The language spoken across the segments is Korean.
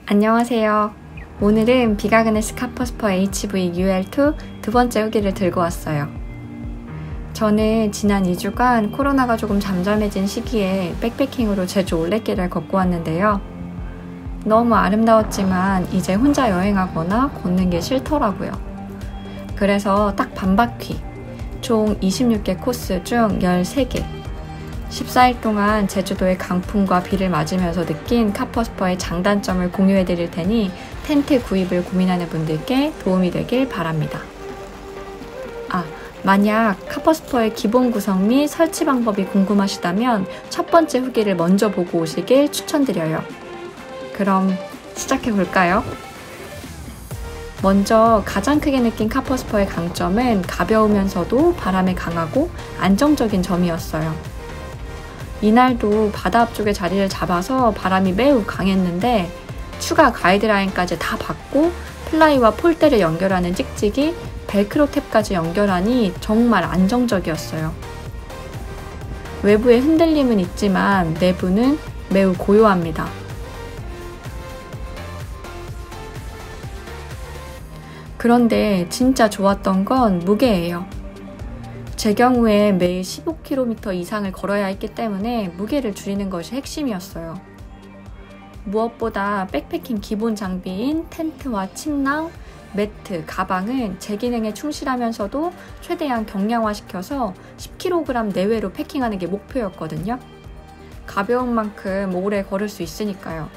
안녕하세요. 오늘은 비가그네 스카퍼스퍼 HV UL2 두 번째 후기를 들고 왔어요. 저는 지난 2주간 코로나가 조금 잠잠해진 시기에 백패킹으로 제주 올레길을 걷고 왔는데요. 너무 아름다웠지만 이제 혼자 여행하거나 걷는 게 싫더라고요. 그래서 딱 반바퀴, 총 26개 코스 중 13개, 14일 동안 제주도의 강풍과 비를 맞으면서 느낀 카퍼스퍼의 장단점을 공유해드릴 테니 텐트 구입을 고민하는 분들께 도움이 되길 바랍니다. 만약 카퍼스퍼의 기본 구성 및 설치 방법이 궁금하시다면 첫 번째 후기를 먼저 보고 오시길 추천드려요. 그럼 시작해볼까요? 먼저 가장 크게 느낀 카퍼스퍼의 강점은 가벼우면서도 바람에 강하고 안정적인 점이었어요. 이날도 바다 앞쪽에 자리를 잡아서 바람이 매우 강했는데 추가 가이드라인까지 다 받고 플라이와 폴대를 연결하는 찍찍이 벨크로 탭까지 연결하니 정말 안정적이었어요. 외부에 흔들림은 있지만 내부는 매우 고요합니다. 그런데 진짜 좋았던 건 무게예요. 제 경우에 매일 15km 이상을 걸어야 했기 때문에 무게를 줄이는 것이 핵심이었어요. 무엇보다 백패킹 기본 장비인 텐트와 침낭, 매트, 가방은 제 기능에 충실하면서도 최대한 경량화시켜서 10kg 내외로 패킹하는 게 목표였거든요. 가벼운 만큼 오래 걸을 수 있으니까요.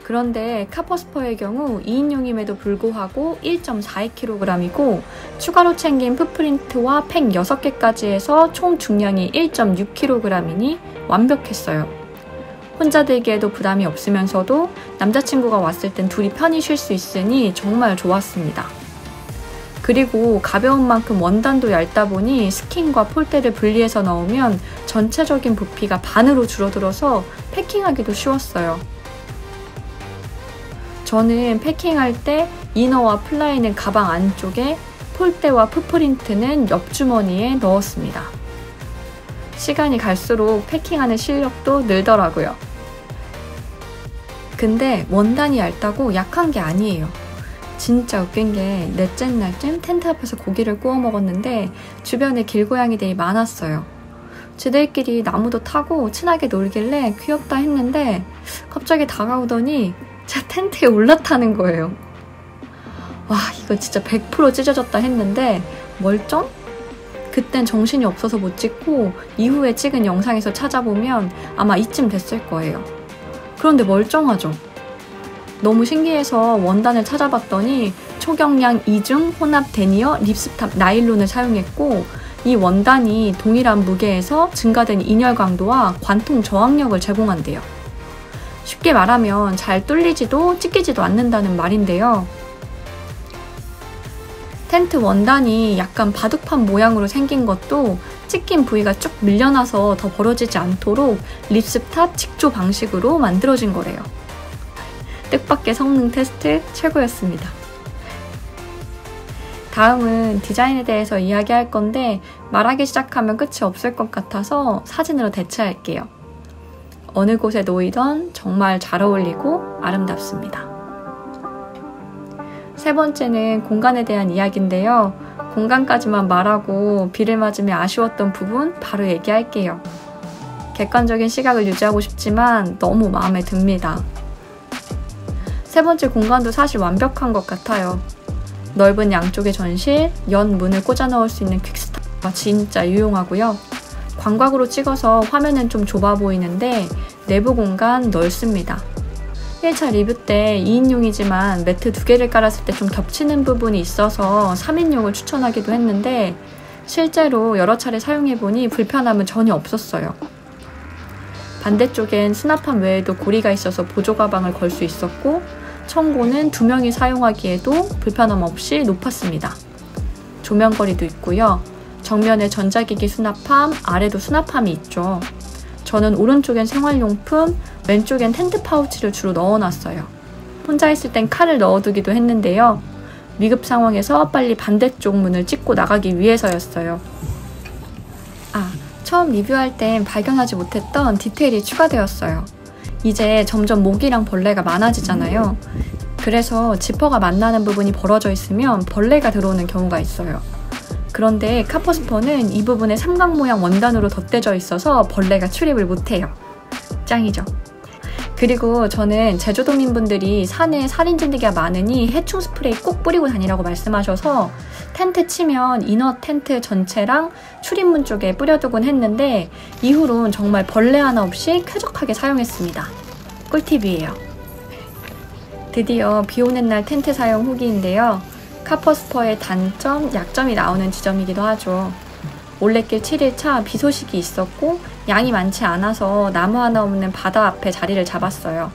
그런데 카퍼스퍼의 경우 2인용임에도 불구하고 1.42kg이고 추가로 챙긴 풋프린트와 팩 6개까지 해서 총 중량이 1.6kg이니 완벽했어요. 혼자 들기에도 부담이 없으면서도 남자친구가 왔을 땐 둘이 편히 쉴 수 있으니 정말 좋았습니다. 그리고 가벼운 만큼 원단도 얇다 보니 스킨과 폴대를 분리해서 넣으면 전체적인 부피가 반으로 줄어들어서 패킹하기도 쉬웠어요. 저는 패킹할 때 이너와 플라이는 가방 안쪽에, 폴대와 풋프린트는 옆주머니에 넣었습니다. 시간이 갈수록 패킹하는 실력도 늘더라고요. 근데 원단이 얇다고 약한 게 아니에요. 진짜 웃긴 게 넷째 날쯤 텐트 앞에서 고기를 구워 먹었는데 주변에 길고양이들이 많았어요. 쟤들끼리 나무도 타고 친하게 놀길래 귀엽다 했는데 갑자기 다가오더니 제 텐트에 올라타는 거예요. 와, 이거 진짜 100% 찢어졌다 했는데 멀쩡? 그땐 정신이 없어서 못 찍고 이후에 찍은 영상에서 찾아보면 아마 이쯤 됐을 거예요. 그런데 멀쩡하죠? 너무 신기해서 원단을 찾아봤더니 초경량 이중 혼합 데니어 립스탑 나일론을 사용했고 이 원단이 동일한 무게에서 증가된 인열 강도와 관통 저항력을 제공한대요. 쉽게 말하면 잘 뚫리지도 찢기지도 않는다는 말인데요. 텐트 원단이 약간 바둑판 모양으로 생긴 것도 찢긴 부위가 쭉 밀려나서 더 벌어지지 않도록 립스탑 직조 방식으로 만들어진 거래요. 뜻밖의 성능 테스트 최고였습니다. 다음은 디자인에 대해서 이야기할 건데 말하기 시작하면 끝이 없을 것 같아서 사진으로 대체할게요. 어느 곳에 놓이던 정말 잘 어울리고 아름답습니다. 세 번째는 공간에 대한 이야기인데요. 공간까지만 말하고 비를 맞으며 아쉬웠던 부분 바로 얘기할게요. 객관적인 시각을 유지하고 싶지만 너무 마음에 듭니다. 세 번째 공간도 사실 완벽한 것 같아요. 넓은 양쪽의 전실, 연 문을 꽂아 넣을 수 있는 퀵스타가 진짜 유용하고요. 광각으로 찍어서 화면은 좀 좁아 보이는데 내부 공간 넓습니다. 1차 리뷰 때 2인용이지만 매트 2개를 깔았을 때 좀 겹치는 부분이 있어서 3인용을 추천하기도 했는데 실제로 여러 차례 사용해보니 불편함은 전혀 없었어요. 반대쪽엔 수납함 외에도 고리가 있어서 보조 가방을 걸 수 있었고 청고는 2명이 사용하기에도 불편함 없이 높았습니다. 조명거리도 있고요. 정면에 전자기기 수납함, 아래도 수납함이 있죠. 저는 오른쪽엔 생활용품, 왼쪽엔 텐트 파우치를 주로 넣어놨어요. 혼자 있을 땐 칼을 넣어두기도 했는데요. 위급 상황에서 빨리 반대쪽 문을 찍고 나가기 위해서였어요. 처음 리뷰할 땐 발견하지 못했던 디테일이 추가되었어요. 이제 점점 모기랑 벌레가 많아지잖아요. 그래서 지퍼가 만나는 부분이 벌어져 있으면 벌레가 들어오는 경우가 있어요. 그런데 카퍼스퍼는 이 부분에 삼각 모양 원단으로 덧대져 있어서 벌레가 출입을 못해요. 짱이죠? 그리고 저는 제주도민분들이 산에 살인진드기가 많으니 해충 스프레이 꼭 뿌리고 다니라고 말씀하셔서 텐트 치면 이너 텐트 전체랑 출입문 쪽에 뿌려두곤 했는데 이후론 정말 벌레 하나 없이 쾌적하게 사용했습니다. 꿀팁이에요. 드디어 비 오는 날 텐트 사용 후기인데요. 카퍼스퍼의 단점, 약점이 나오는 지점이기도 하죠. 올레길 7일차 비 소식이 있었고 양이 많지 않아서 나무 하나 없는 바다 앞에 자리를 잡았어요.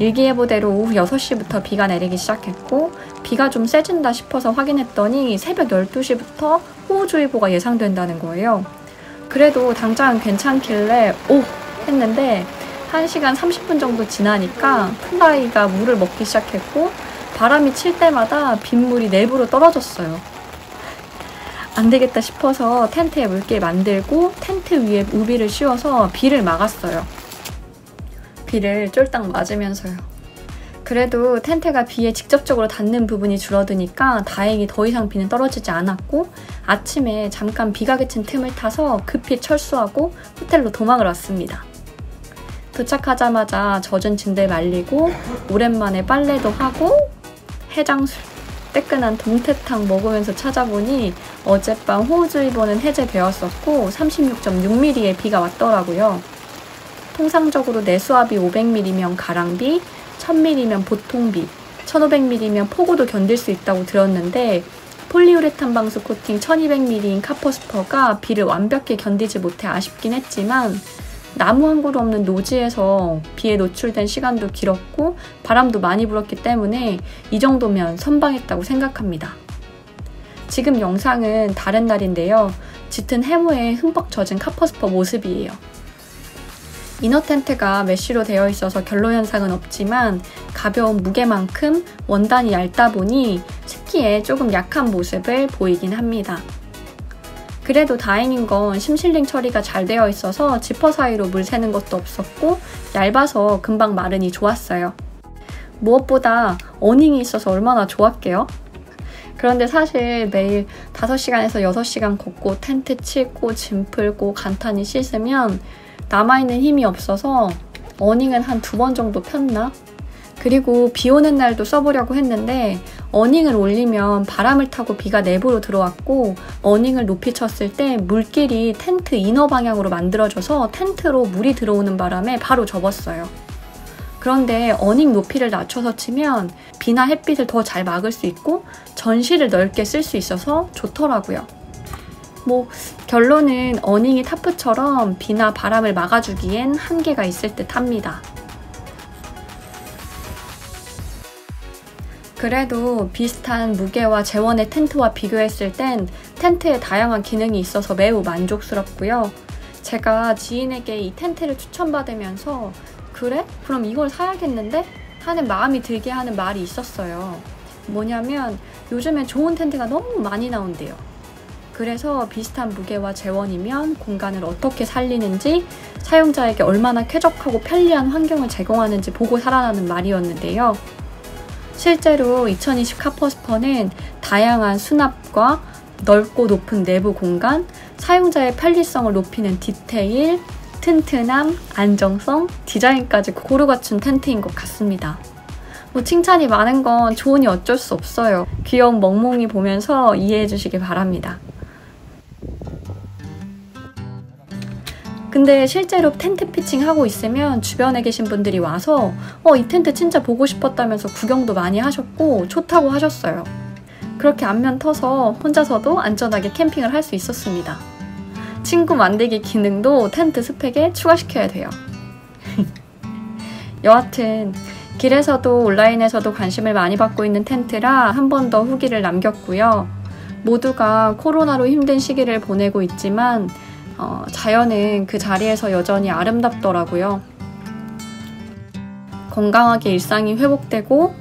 일기예보대로 오후 6시부터 비가 내리기 시작했고 비가 좀 세진다 싶어서 확인했더니 새벽 12시부터 호우주의보가 예상된다는 거예요. 그래도 당장은 괜찮길래 오! 했는데 1시간 30분 정도 지나니까 플라이가 물을 먹기 시작했고 바람이 칠 때마다 빗물이 내부로 떨어졌어요. 안 되겠다 싶어서 텐트에 물길 만들고 텐트 위에 우비를 씌워서 비를 막았어요. 비를 쫄딱 맞으면서요. 그래도 텐트가 비에 직접적으로 닿는 부분이 줄어드니까 다행히 더 이상 비는 떨어지지 않았고 아침에 잠깐 비가 그친 틈을 타서 급히 철수하고 호텔로 도망을 왔습니다. 도착하자마자 젖은 짐들 말리고 오랜만에 빨래도 하고 해장술, 뜨끈한 동태탕 먹으면서 찾아보니 어젯밤 호우주의보는 해제되었었고 36.6mm의 비가 왔더라고요. 통상적으로 내수압이 500mm면 가랑비, 1000mm면 보통비, 1500mm면 폭우도 견딜 수 있다고 들었는데 폴리우레탄 방수 코팅 1200mm인 카퍼스퍼가 비를 완벽히 견디지 못해 아쉽긴 했지만 나무 한 그루 없는 노지에서 비에 노출된 시간도 길었고 바람도 많이 불었기 때문에 이 정도면 선방했다고 생각합니다. 지금 영상은 다른 날인데요. 짙은 해무에 흠뻑 젖은 카퍼스퍼 모습이에요. 이너 텐트가 메쉬로 되어 있어서 결로 현상은 없지만 가벼운 무게만큼 원단이 얇다 보니 습기에 조금 약한 모습을 보이긴 합니다. 그래도 다행인 건 심실링 처리가 잘 되어 있어서 지퍼 사이로 물 새는 것도 없었고 얇아서 금방 마르니 좋았어요. 무엇보다 어닝이 있어서 얼마나 좋았게요? 그런데 사실 매일 5시간에서 6시간 걷고 텐트 치고 짐 풀고 간단히 씻으면 남아있는 힘이 없어서 어닝은 한 2번 정도 폈나? 그리고 비 오는 날도 써보려고 했는데 어닝을 올리면 바람을 타고 비가 내부로 들어왔고 어닝을 높이 쳤을 때 물길이 텐트 이너 방향으로 만들어져서 텐트로 물이 들어오는 바람에 바로 접었어요. 그런데 어닝 높이를 낮춰서 치면 비나 햇빛을 더 잘 막을 수 있고 전시를 넓게 쓸 수 있어서 좋더라고요. 결론은 어닝이 타프처럼 비나 바람을 막아주기엔 한계가 있을 듯 합니다. 그래도 비슷한 무게와 재원의 텐트와 비교했을 땐 텐트에 다양한 기능이 있어서 매우 만족스럽고요. 제가 지인에게 이 텐트를 추천받으면서 그래? 그럼 이걸 사야겠는데? 하는 마음이 들게 하는 말이 있었어요. 뭐냐면 요즘에 좋은 텐트가 너무 많이 나온대요. 그래서 비슷한 무게와 재원이면 공간을 어떻게 살리는지 사용자에게 얼마나 쾌적하고 편리한 환경을 제공하는지 보고 사라는 말이었는데요. 실제로 2020 카퍼스퍼는 다양한 수납과 넓고 높은 내부 공간, 사용자의 편리성을 높이는 디테일, 튼튼함, 안정성, 디자인까지 고루 갖춘 텐트인 것 같습니다. 칭찬이 많은 건 좋으니 어쩔 수 없어요. 귀여운 멍멍이 보면서 이해해 주시길 바랍니다. 근데 실제로 텐트 피칭하고 있으면 주변에 계신 분들이 와서 이 텐트 진짜 보고 싶었다면서 구경도 많이 하셨고 좋다고 하셨어요. 그렇게 안면 터서 혼자서도 안전하게 캠핑을 할 수 있었습니다. 친구 만들기 기능도 텐트 스펙에 추가시켜야 돼요. 여하튼 길에서도 온라인에서도 관심을 많이 받고 있는 텐트라 한 번 더 후기를 남겼고요. 모두가 코로나로 힘든 시기를 보내고 있지만 자연은 그 자리에서 여전히 아름답더라고요. 건강하게 일상이 회복되고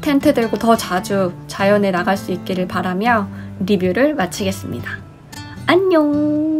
텐트 들고 더 자주 자연에 나갈 수 있기를 바라며 리뷰를 마치겠습니다. 안녕!